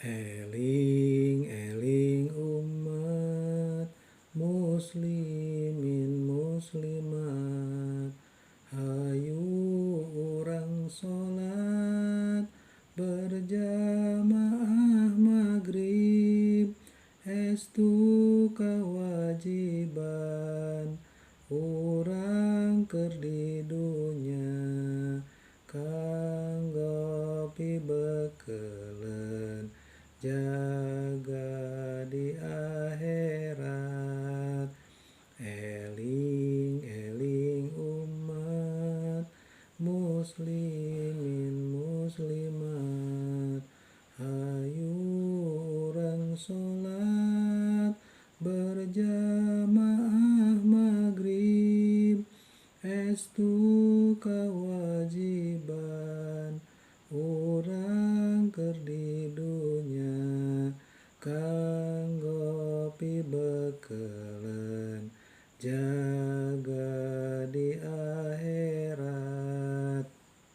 Eling-eling umat muslimin muslimat, hayu urang sholat berjamaah maghrib, estu kawajiban urang keur di dunya kanggo pibekeuleun jaga di akhirat. Eling-eling umat muslimin muslimat, hayu urang sholat berjamaah maghrib, estu kawajiban urang keur di dunya kanggo pibekeuleun jaga